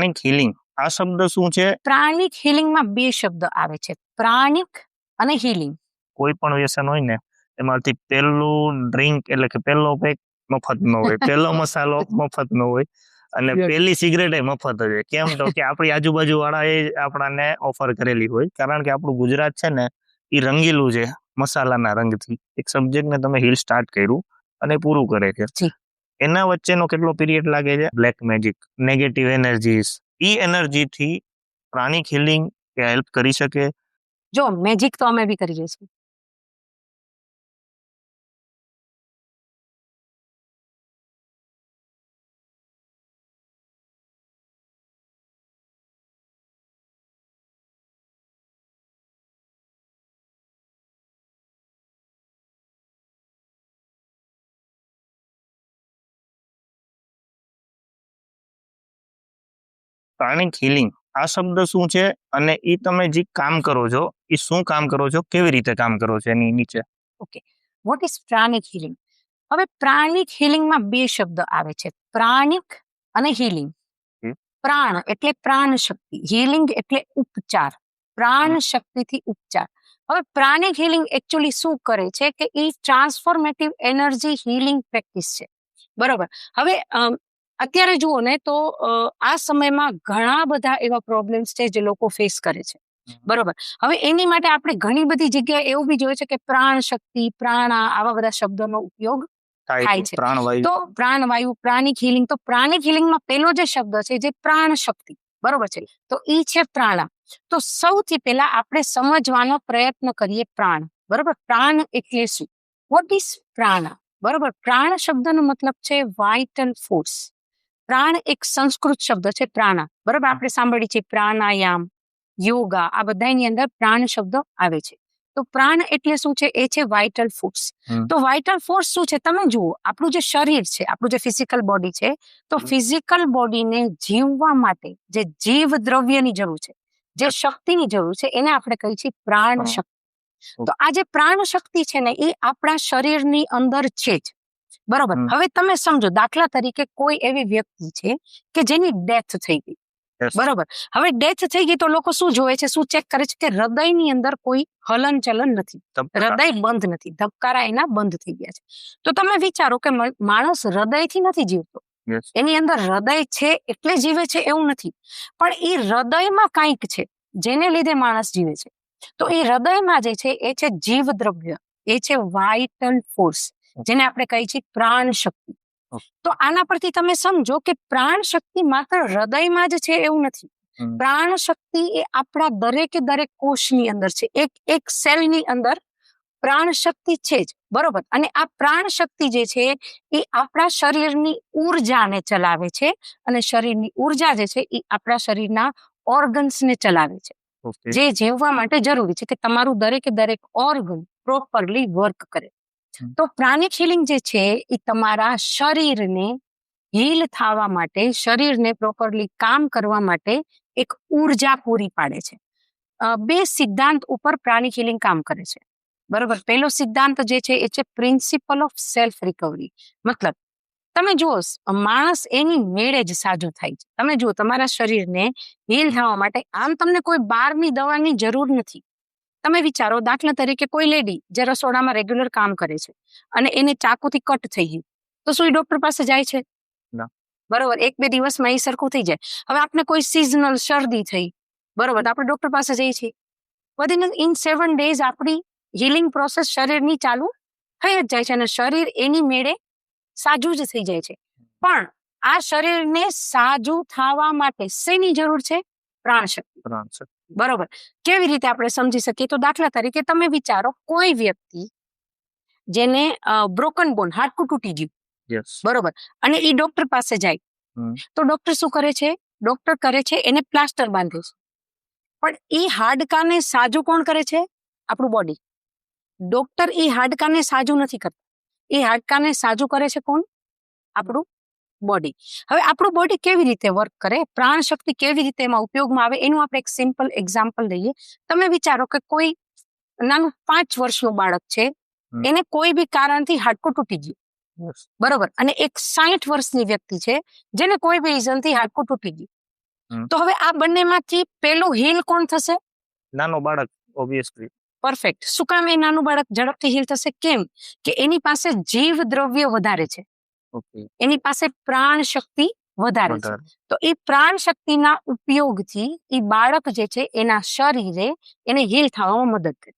પ્રાણિક healing આ શબ્દ શું છે? પ્રાણિક હિલિંગમાં બે શબ્દ આવે છે, પ્રાણિક અને હિલિંગ. કોઈ પણ વ્યસન હોય ને એમાંથી પહેલું ડ્રિંક એટલે કે પહેલો પેક મફત ન હોય, પહેલો મસાલો મફત ન હોય અને પહેલી સિગરેટ મફત જ હોય. કેમ તો કે આપણી આજુબાજુ વાળા એ આપણાને ઓફર કરેલી હોય, કારણ કે આપણું ગુજરાત છે ને એ રંગીલું છે મસાલાના રંગથી. એક સબ્જેક્ટને તમે હિલ સ્ટાર્ટ કર્યું અને પૂરું કરે છે, એના વચ્ચેનો કેટલો પીરિયડ લાગે છે? બ્લેક મેજિક, નેગેટિવ એનર્જીસ, ઈ એનર્જીથી પ્રાણિક હિલિંગ હેલ્પ કરી શકે. જો મેજિક તો અમે બી કરીએ છીએ. પ્રાણિક હિલિંગ આ શબ્દ શું છે અને એ તમે જે કામ કરો છો એ શું કામ કરો છો, કેવી રીતે કામ કરો છો એની નીચે. Okay, what is pranic healing? હવે પ્રાણિક હિલિંગમાં બે શબ્દ આવે છે, પ્રાણિક અને હિલિંગ. પ્રાણ એટલે પ્રાણ શક્તિ, હિલિંગ એટલે ઉપચાર, પ્રાણ શક્તિથી ઉપચાર. હવે પ્રાણિક હિલિંગ એકચ્યુઅલી શું કરે છે કે એ ટ્રાન્સફોર્મેટિવ એનર્જી હિલિંગ પ્રેક્ટિસ છે, બરોબર. હવે અત્યારે જુઓ ને તો આ સમયમાં ઘણા બધા એવા પ્રોબ્લેમ્સ છે જે લોકો ફેસ કરે છે, બરોબર. હવે એની માટે આપણે ઘણી બધી જગ્યાએ એવું બી જોયું છે કે પ્રાણ શક્તિ, પ્રાણા, આવા બધા શબ્દોનો ઉપયોગ થાય છે. તો પ્રાણવાયુ, પ્રાણિક હિલિંગ. તો પ્રાણિક હિલિંગમાં પેલો જે શબ્દ છે જે પ્રાણ શક્તિ, બરોબર છે, તો ઈ છે પ્રાણા. તો સૌથી પહેલા આપણે સમજવાનો પ્રયત્ન કરીએ પ્રાણ, બરોબર. પ્રાણ એટલે શું? What is prana? બરોબર. પ્રાણ શબ્દનો મતલબ છે વાઇટલ ફોર્સ. પ્રાણ એક સંસ્કૃત શબ્દ છે પ્રાણા, બરોબર. આપણે સાંભળીએ છીએ પ્રાણાયામ, યોગા, આ બધાની અંદર પ્રાણ શબ્દ આવે છે. તો પ્રાણ એટલે શું છે? એ છે વાઇટલ ફોર્સ. તો વાઇટલ ફોર્સ શું છે? તમે જુઓ, આપણું જે શરીર છે, આપણું જે ફિઝિકલ બોડી છે, તો ફિઝિકલ બોડીને જીવવા માટે જે જીવ દ્રવ્યની જરૂર છે, જે શક્તિની જરૂર છે, એને આપણે કહીએ છીએ પ્રાણ શક્તિ. તો આ જે પ્રાણ શક્તિ છે ને એ આપણા શરીરની અંદર છે જ, બરોબર. હવે તમે સમજો, દાખલા તરીકે કોઈ એવી વ્યક્તિ છે કે જેની ડેથ થઈ ગઈ, બરોબર. હવે ડેથ થઈ ગઈ તો લોકો શું જોવે છે, શું ચેક કરે છે કે હૃદયની અંદર કોઈ હલન ચલન નથી, હૃદય બંધ નથી, ધબકારા એના બંધ થઈ ગયા છે. તો તમે વિચારો કે માણસ હૃદયથી નથી જીવતો, એની અંદર હૃદય છે એટલે જીવે છે એવું નથી, પણ એ હૃદયમાં કંઈક છે જેને લીધે માણસ જીવે છે. તો એ હૃદયમાં જે છે એ છે જીવ દ્રવ્ય, એ છે વાઇટલ ફોર્સ, જેને આપણે કહીએ છીએ પ્રાણ શક્તિ. તો આના પરથી તમે સમજો કે પ્રાણ શક્તિ માત્ર હૃદયમાં જ છે એવું નથી. પ્રાણ શક્તિ એ આપણા દરેકે દરેક કોષની અંદર છે, એક એક સેલની અંદર પ્રાણ શક્તિ છે જ, બરોબર. અને આ પ્રાણ શક્તિ જે છે એ આપણા શરીરની ઉર્જાને ચલાવે છે, અને શરીરની ઉર્જા જે છે એ આપણા શરીરના ઓર્ગન્સને ચલાવે છે, જે જીવવા માટે જરૂરી છે કે તમારું દરેકે દરેક ઓર્ગન પ્રોપરલી વર્ક કરે. તો પ્રાણિક હિલિંગ જે છે એ તમારા શરીરને હીલ થવા માટે, શરીરને પ્રોપરલી કામ કરવા માટે એક ઉર્જા પૂરી પાડે છે. બે સિદ્ધાંત ઉપર પ્રાણિક હિલિંગ કામ કરે છે, બરોબર. પહેલો સિદ્ધાંત જે છે એ છે પ્રિન્સિપલ ઓફ સેલ્ફ રિકવરી. મતલબ તમે જુઓ, માણસ એની મેળે જ સાજો થાય છે. તમે જુઓ, તમારા શરીરને હીલ થવા માટે આમ તમને કોઈ બહારની દવાની જરૂર નથી. તમે વિચારો, દાખલા તરીકે કોઈ લેડી જે રસોડામાં રેગ્યુલર કામ કરે છે અને એને ચાકુથી કટ થઈ ગયું, તો શું એ ડોક્ટર પાસે જાય છે? બરોબર. 1-2 દિવસમાં એ સરખું થઈ જાય. હવે આપણે કોઈ સિઝનલ શરદી થઈ, બરોબર, તો આપણે ડોક્ટર પાસે જઈએ છીએ. ઇન 7 days આપણી હિલિંગ પ્રોસેસ શરીરની ચાલુ થઈ જ જાય છે અને શરીર એની મેળે સાજું જ થઈ જાય છે. પણ આ શરીરને સાજું થવા માટે શેની જરૂર છે? પ્રાણ શક્તિ, બરોબર. કેવી રીતે આપણે સમજી શકીએ? તો દાખલા તરીકે તમે વિચારો, કોઈ વ્યક્તિ જેને બ્રોકન બોન, હાડકું તૂટી ગયું, બરોબર, અને એ ડોક્ટર પાસે જાય, તો ડોક્ટર શું કરે છે? ડોક્ટર કરે છે એને પ્લાસ્ટર બાંધે છે. પણ એ હાડકાને સાજું કોણ કરે છે? આપણું બોડી. ડોક્ટર એ હાડકાને સાજું નથી કરતા, એ હાડકાને સાજું કરે છે કોણ? આપણું બોડી. હવે આપણું બોડી કેવી રીતે વર્ક કરે, પ્રાણ શક્તિ કેવી રીતે એમાં ઉપયોગમાં આવે, એનું આપણે એક સિમ્પલ એક્ઝામ્પલ લઈએ. તમે વિચારો કે કોઈ નાનું 5 વર્ષનું બાળક છે, એને કોઈ બી કારણથી હાડકું તૂટી ગયું, બરોબર, અને એક 60 વર્ષની વ્યક્તિ છે જેને કોઈ બી રીઝનથી હાડકું તૂટી ગયું. હમ. તો હવે આ બંનેમાંથી પેલું હીલ કોણ થશે? નાનો બાળક ઓબ્વિયસલી. પરફેક્ટ. શું કામ એ નાનું બાળક ઝડપથી હીલ થશે? કેમ કે એની પાસે જીવ દ્રવ્ય વધારે છે, ઓકે. એની પાસે પ્રાણ શક્તિ વધારે છે. તો એ પ્રાણ શક્તિના ઉપયોગથી એ બાળક જે છે એના શરીરે એને હીલ થવામાં મદદ કરે.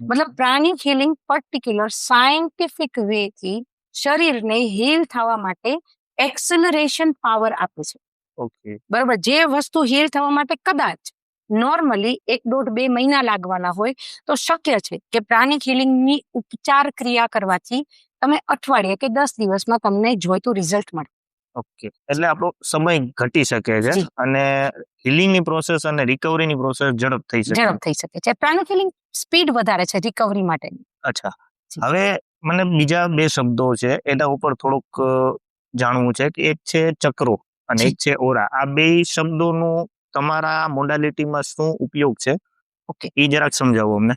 મતલબ પ્રાણિક હીલિંગ પર્ટિક્યુલર સાયન્ટિફિક વે થી શરીરને હીલ થવા માટે એક્સલરેશન પાવર આપે છે. ઓકે. બરોબર. જે વસ્તુ હીલ થવા માટે કદાચ નોર્મલી 1.5-2 મહિના લાગવાના હોય, તો શક્ય છે કે પ્રાણિક હિલિંગની ઉપચાર ક્રિયા કરવાથી તમે અઠવાડિયે કે 10 દિવસમાં તમને જોઈતું રિઝલ્ટ મળે. ઓકે. એટલે આપણો સમય ઘટી શકે છે જી. અને હિલિંગની પ્રોસેસ અને રિકવરીની પ્રોસેસ ઝડપ થઈ શકે. ઝડપ થઈ શકે છે. પ્રાણિક હિલિંગ સ્પીડ વધારે છે રિકવરી માટે. અચ્છા. જી. હવે મને બીજા 2 શબ્દો છે એના ઉપર થોડુંક જાણવું છે કે એક છે ચક્રો અને જી. એક છે ઓરા. આ 2 શબ્દોનો તમારા મોડાલિટીમાં શું ઉપયોગ છે? ઓકે. એ જરાક સમજાવો અમને.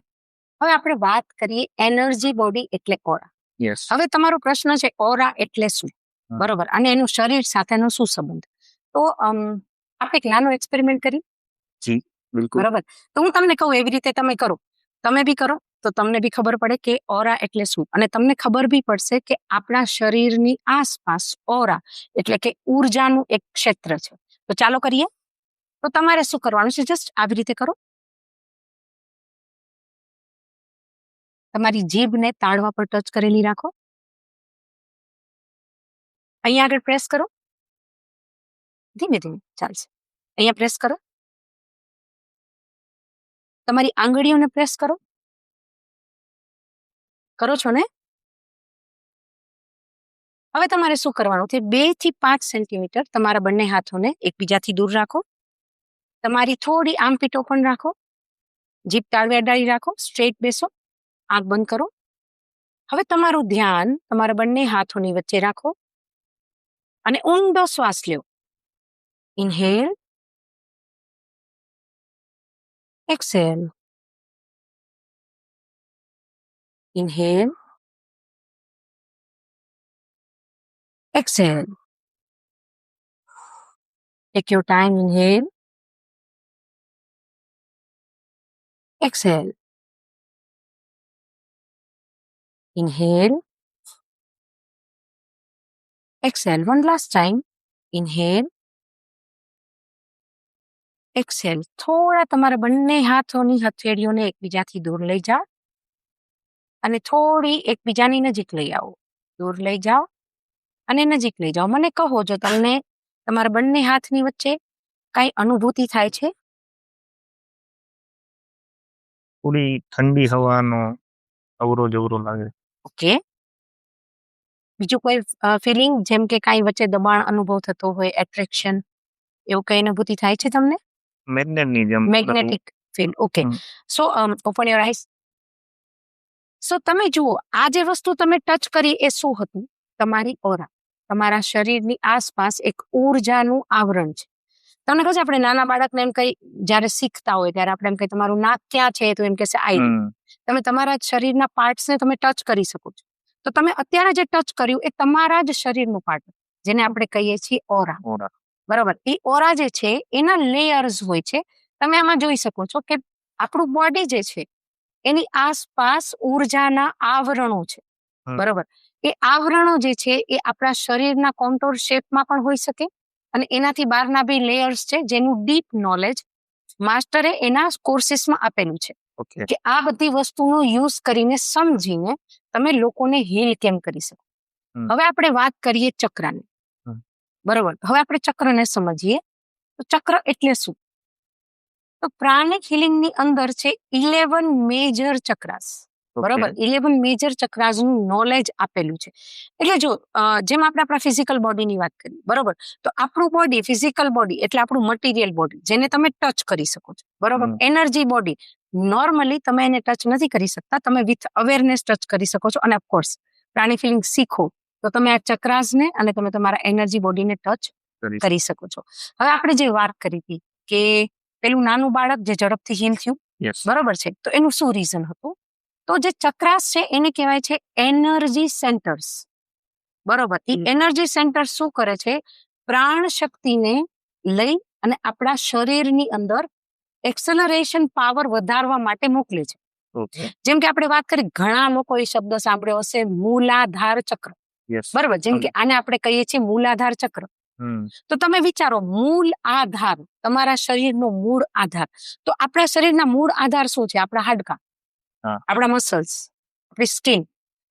હવે આપણે વાત કરીએ એનર્જી બોડી એટલે ઓરા. યસ. હવે તમારો પ્રશ્ન છે ઓરા એટલે શું? બરોબર. અને એનું શરીર સાથેનો શું સંબંધ? તો આપણે એક નાનો એક્સપેરિમેન્ટ કરી. જી બિલકુલ. બરોબર. તો હું તમને કહું એવી રીતે તમે કરો, તમે બી કરો તો તમને બી ખબર પડે કે ઓરા એટલે શું, અને તમને ખબર બી પડશે કે આપણા શરીરની આસપાસ ઓરા એટલે કે ઉર્જાનું એક ક્ષેત્ર છે. તો ચાલો કરીએ. તો તમારે શું કરવાનું છે? જસ્ટ આવી રીતે કરો. તમારી જીભને તાળવા પર ટચ કરેલી રાખો. અહીંયા આગળ પ્રેસ કરો. ધીમે ધીમે ચાલશે. અહીંયા પ્રેસ કરો. તમારી આંગળીઓને પ્રેસ કરો. કરો છો ને? હવે તમારે શું કરવાનું છે? 2 થી 5 સેન્ટીમીટર તમારા બંને હાથોને એકબીજાથી દૂર રાખો. તમારી થોડી આર્મપીટ ઓપન રાખો. જીભ તાળવે અડાડી રાખો. સ્ટ્રેટ બેસો. આંખ બંધ કરો. હવે તમારું ધ્યાન તમારા બંને હાથોની વચ્ચે રાખો અને ઊંડો શ્વાસ લ્યો. Inhale, exhale. Inhale, exhale. Take your time. Inhale, exhale. Inhale, exhale. One last time. Inhale, exhale. થોડા તમારા બંને હાથોની હથેળીઓને એકબીજાથી દૂર લઈ જાઓ અને થોડી એકબીજાની નજીક લઈ આવો. દૂર લઈ જાઓ અને નજીક લઈ જાઓ. મને કહો જો તમને તમારા બંને હાથની વચ્ચે કઈ અનુભૂતિ થાય છે? થોડી ઠંડી હવાનો અવરો જવરો લાગે. ઓકે. બીજું કોઈ ફિલિંગ, જેમ કે કાંઈ વચ્ચે દબાણ અનુભવ થતો હોય, એટ્રેક્શન, એવું કઈ અનુભૂતિ થાય છે તમને? મેગ્નેટની જેમ. Magnetic field. Okay. So open your eyes. So તમે જુઓ, આ જે વસ્તુ તમે ટચ કરી એ શું હતું? તમારી ઓરા. તમારા શરીરની આસપાસ એક ઉર્જાનું આવરણ છે. તમને ખબર છે આપણે નાના બાળકને એમ કઈ જ્યારે શીખતા હોય ત્યારે આપણે એમ કઈ તમારું નાક ક્યાં છે, તો એમ કહેશે આઈ. તમે તમારા શરીરના પાર્ટ્સને તમે ટચ કરી શકો છો. તો તમે અત્યારે જે ટચ કર્યું એ તમારા જ શરીરનું પાર્ટ, જેને આપણે કહીએ છીએ ઓરા. બરોબર. એ ઓરા જે છે એના લેયર્સ હોય છે. તમે આમાં જોઈ શકો છો કે આપણું બોડી જે છે એની આસપાસ ઉર્જાના આવરણો છે. બરોબર. એ આવરણો જે છે એ આપણા શરીરના કોન્ટોર શેપમાં પણ હોઈ શકે અને એનાથી બહારના બી લેયર્સ છે જેનું ડીપ નોલેજ માસ્ટરે એના કોર્સિસમાં આપેલું છે. કે આ બધી વસ્તુનો યુઝ કરીને સમજીને તમે લોકોને હીલ કેમ કરી શકો. હવે આપણે વાત કરીએ ચક્રની. બરોબર. હવે આપણે ચક્રને સમજીએ. તો ચક્ર એટલે શું? તો પ્રાણિક હિલિંગની અંદર છે 11 મેજર ચક્રાસ. બરોબર. 11 મેજર ચક્રાસનું નોલેજ આપેલું છે. એટલે જો જેમ આપણે આપણા ફિઝિકલ બોડીની વાત કરીએ, બરોબર, તો આપણું બોડી, ફિઝિકલ બોડી એટલે આપણું મટીરિયલ બોડી, જેને તમે ટચ કરી શકો છો. બરોબર. એનર્જી બોડી નોર્મલી તમે એને ટચ નથી કરી શકતા, તમે વિથ અવેરનેસ ટચ કરી શકો છો. અને ઓફકોર્સ પ્રાણિક હિલિંગ શીખો તો તમે આ ચક્રાસને અને તમે તમારા એનર્જી બોડીને ટચ કરી શકો છો. હવે આપણે જે વાત કરી હતી કે પેલું નાનું બાળક જે ઝડપથી હીલ થયું, બરોબર છે, તો એનું શું રીઝન હતું? તો જે ચક્રાસ છે એને કહેવાય છે એનર્જી સેન્ટર્સ. બરોબર. એ એનર્જી સેન્ટર શું કરે છે? પ્રાણ શક્તિને લઈ અને આપણા શરીરની અંદર એક્સલરેશન પાવર વધારવા માટે મોકલે છે. ઓકે. જેમ કે આપણે વાત કરી, ઘણા લોકો એ શબ્દ સાંભળ્યો હશે, મૂલાધાર ચક્ર. યસ. બરોબર, જેમ કે આને આપણે કહીએ છીએ મૂલાધાર ચક્ર. તો તમે વિચારો, મૂળ આધાર, તમારા શરીરનો મૂળ આધાર. તો આપણા શરીરના મૂળ આધાર શું છે? આપણા હાડકા, આપણા મસલ્સ, આપણી સ્કિન.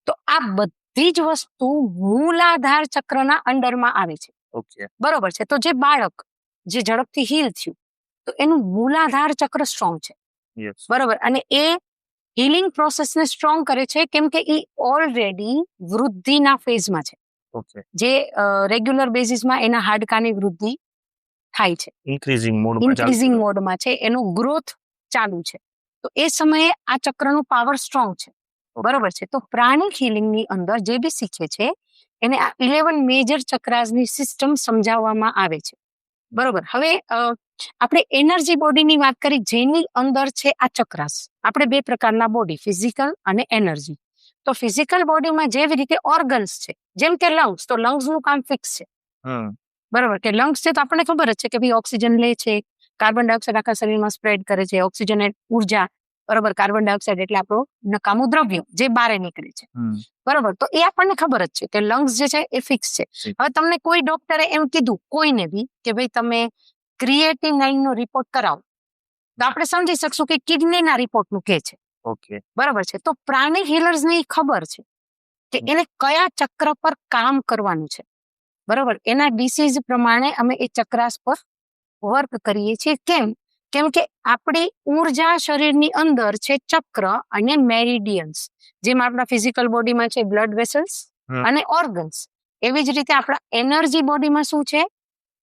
તો આ બધી જ વસ્તુ મૂલાધાર ચક્રના અંડરમાં આવે છે. ઓકે. બરોબર છે. તો જે બાળક જે ઝડપથી હીલ થયું, તો એનું મૂલાધાર ચક્ર સ્ટ્રોંગ છે. યસ. બરોબર. અને એ હીલિંગ પ્રોસેસને સ્ટ્રોંગ કરે છે કેમ કે એ ઓલરેડી વૃદ્ધિના ફેઝમાં છે. ઓકે. જે રેગ્યુલર બેઝિસમાં એના હાડકાની વૃદ્ધિ થાય છે, ઇન્ક્રીઝિંગ મોડમાં છે, એનો ગ્રોથ ચાલુ છે. તો એ સમયે આ ચક્રનું પાવર સ્ટ્રોંગ છે. બરોબર છે. તો પ્રાણિક હિલિંગની અંદર જે બી શીખે છે એને આ 11 મેજર ચક્રાસની સિસ્ટમ સમજાવવામાં આવે છે. બરોબર. હવે આપણે એનર્જી બોડીની વાત કરી, જેની અંદર છે આ ચક્રાસ. આપણે બે પ્રકારના બોડી, ફિઝિકલ અને એનર્જી. તો ફિઝિકલ બોડીમાં જેવી રીતે ઓર્ગન્સ છે, જેમ કે લંગ્સ, તો લંગ્સનું કામ ફિક્સ છે. બરોબર કે લંગ્સ છે તો આપણને ખબર જ છે કે ભાઈ ઓક્સિજન લે છે, કાર્બન ડાયોક્સાઇડ આખા શરીરમાં સ્પ્રેડ કરે છે, ઓક્સિજન એ ઉર્જા. બરોબર. કાર્બન ડાયોક્સાઇડ એટલે આપણું નકામું દ્રવ્ય જે બહાર નીકળે છે. બરોબર. તો એ આપણને ખબર જ છે કે લંગ્સ જે છે એ ફિક્સ છે. હવે તમને કોઈ ડોક્ટરે એમ કીધું, કોઈને બી, કે ભાઈ તમે ક્રિએટિનાઇન નો રિપોર્ટ કરાવો, તો આપણે સમજી શકશું કે કિડનીના રિપોર્ટનું કે છે. ઓકે. બરોબર છે. તો પ્રાણિક હીલર્સને ખબર છે કે એને કયા ચક્ર પર કામ કરવાનું છે. બરોબર. એના ડિસીઝ પ્રમાણે અમે એ ચક્રાસ પર વર્ક કરીએ છીએ. કેમ કે આપણી ઉર્જા શરીરની અંદર છે ચક્ર અને મેરિડિયન્સ. જેમ આપણા ફિઝિકલ બોડીમાં છે બ્લડ વેસલ્સ અને ઓર્ગન્સ, એવી જ રીતે આપણા એનર્જી બોડીમાં શું છે?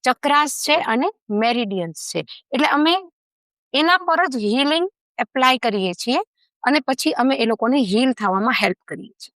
ચક્રાસ છે અને મેરિડિયન્સ છે. એટલે અમે એના પર જ હીલિંગ એપ્લાય કરીએ છીએ અને પછી અમે એ લોકોને હીલ થવામાં હેલ્પ કરીએ છીએ.